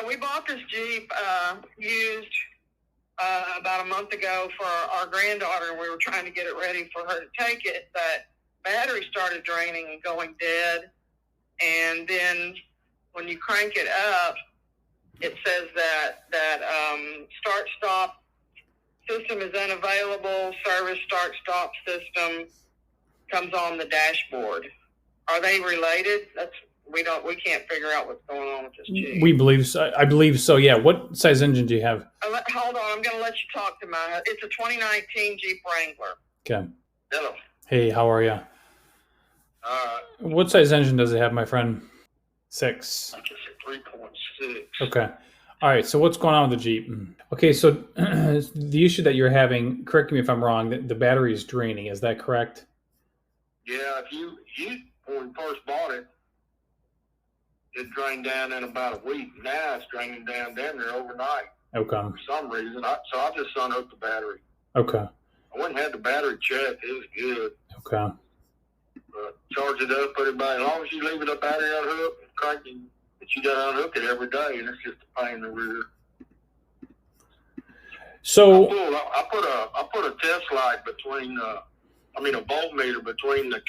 we bought this Jeep used about a month ago for our granddaughter, and we were trying to get it ready for her to take it. But battery started draining and going dead, and then when you crank it up, it says that start stop system is unavailable. Service start stop system comes on the dashboard. Are they related? We can't figure out what's going on with this Jeep. We believe so. I believe so. Yeah. What size engine do you have? Hold on, I'm going to let you talk to my. It's a 2019 Jeep Wrangler. Okay. Hello. Hey, how are you? What size engine does it have, my friend? 6. I guess a 3.6. Okay. All right. So what's going on with the Jeep? Okay. So the issue that you're having, correct me if I'm wrong, the battery is draining. Is that correct? Yeah. If you when we first bought it, it drained down in about a week. Now it's draining down there overnight. Okay. For some reason, so I just unhooked the battery. Okay. I went and had the battery checked. It was good. Okay. Charge it up, put it back. As long as you leave it up battery unhooked and cranking, but you got to unhook it every day, and it's just a pain in the rear. So I put a test light between a voltmeter between the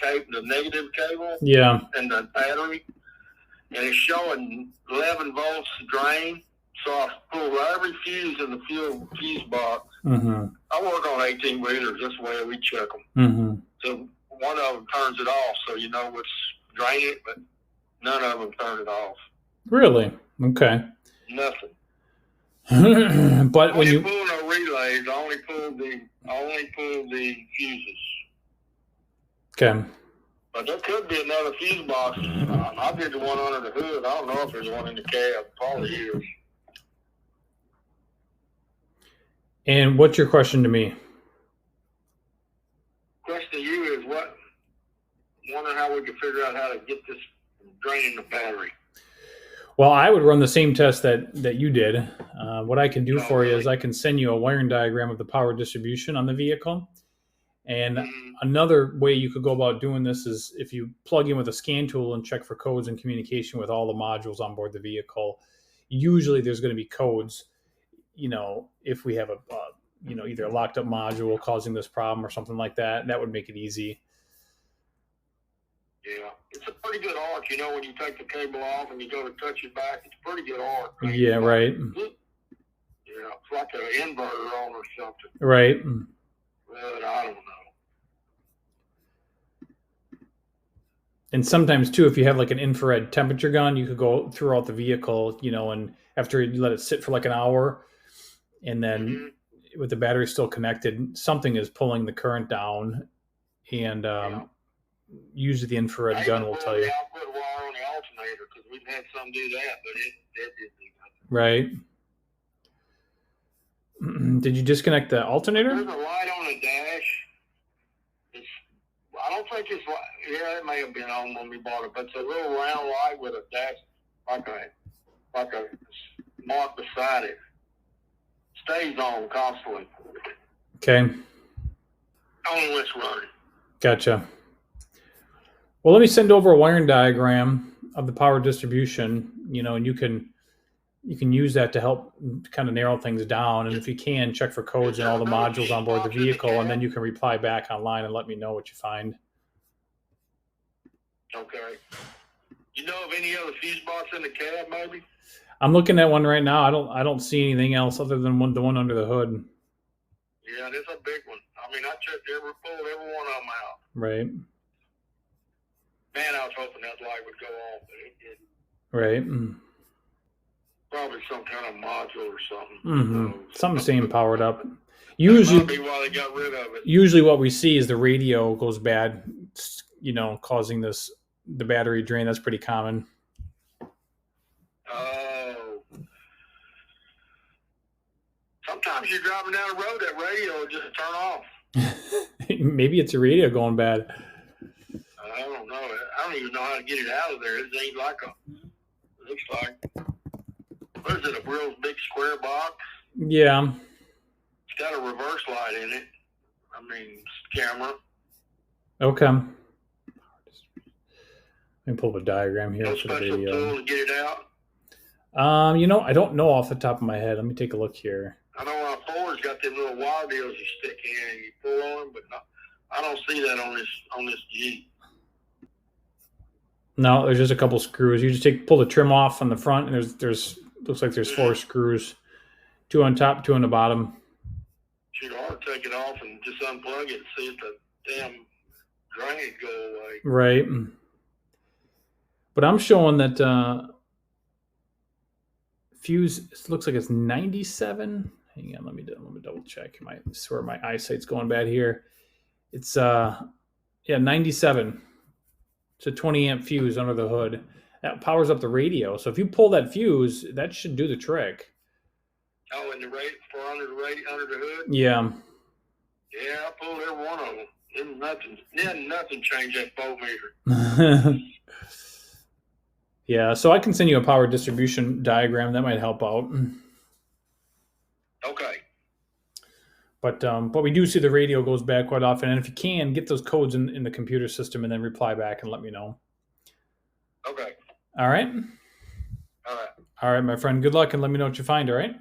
negative cable, yeah, and the battery, and it's showing 11 volts drain. So I pulled every fuse in the fuse box. Mm-hmm. I work on 18-wheelers. That's the way we check them. Mm-hmm. So one of them turns it off, so you know what's draining it, but none of them turn it off. Really? Okay. Nothing. But when you pull no relays, I only pull the fuses. Okay. But there could be another fuse box. I did the one under the hood. I don't know if there's one in the cab. Probably is. And what's your question to me? Question to you is wondering how we can figure out how to get this draining the battery. Well, I would run the same test that you did. What I can do for you is I can send you a wiring diagram of the power distribution on the vehicle. And another way you could go about doing this is if you plug in with a scan tool and check for codes and communication with all the modules on board the vehicle. Usually there's going to be codes, if we have either a locked up module causing this problem or something like that. That would make it easy. Yeah, it's a pretty good arc, when you take the cable off and you go to touch it back, it's a pretty good arc. Yeah, right. Yeah, it's like an inverter on or something. Right. But I don't know. And sometimes, too, if you have like an infrared temperature gun, you could go throughout the vehicle, and after you let it sit for like an hour, and then with the battery still connected, something is pulling the current down, and usually the infrared gun will tell you. I'll put a wire on the alternator because we've had some do that, but it didn't do nothing. Right. Did you disconnect the alternator? There's a light on the dash. I don't think it's it may have been on when we bought it, but it's a little round light with a dash, like a mark beside it. Stays on constantly. Okay. Only when it's running. Gotcha. Well, let me send over a wiring diagram of the power distribution, and you can use that to help kind of narrow things down. And if you can, check for codes and all the modules on board the vehicle, and then you can reply back online and let me know what you find. Okay. You know of any other fuse box in the cab, maybe? I'm looking at one right now. I don't see anything else other than the one under the hood. Yeah, there's a big one. I checked pulled every one of them out. Right. Man, I was hoping that light would go off, but it didn't. Right. Probably some kind of module or something. Mm-hmm. Something staying powered up. Usually, that might be why they got rid of it. Usually what we see is the radio goes bad, causing the battery drain. That's pretty common. Oh. Sometimes you're driving down the road, that radio will just turn off. Maybe it's a radio going bad. I don't know. I don't even know how to get it out of there. It ain't looks like, what is it, a real big square box? Yeah. It's got a reverse light in it. Camera. Okay. Let me pull up a diagram here No for the special video. tool to get it I don't know off the top of my head. Let me take a look here. I know our Ford's got them little wire deals you stick in and you pull on, but I don't see that on this Jeep. No, there's just a couple screws. You just pull the trim off on the front, and there's looks like there's 4 screws, 2 on top, 2 on the bottom. Should ought to take it off and just unplug it and see if the damn drain go away. Right. But I'm showing that fuse. It looks like it's 97. Hang on, let me double check. I swear my eyesight's going bad here. It's 97. It's a 20 amp fuse under the hood. That powers up the radio. So if you pull that fuse, that should do the trick. Oh, and under the hood? Yeah. Yeah, I pulled every one of them. Nothing changed that voltmeter. Yeah, so I can send you a power distribution diagram. That might help out. Okay. But we do see the radio goes bad quite often. And if you can, get those codes in the computer system and then reply back and let me know. Okay. All right? All right. All right, my friend. Good luck and let me know what you find, all right?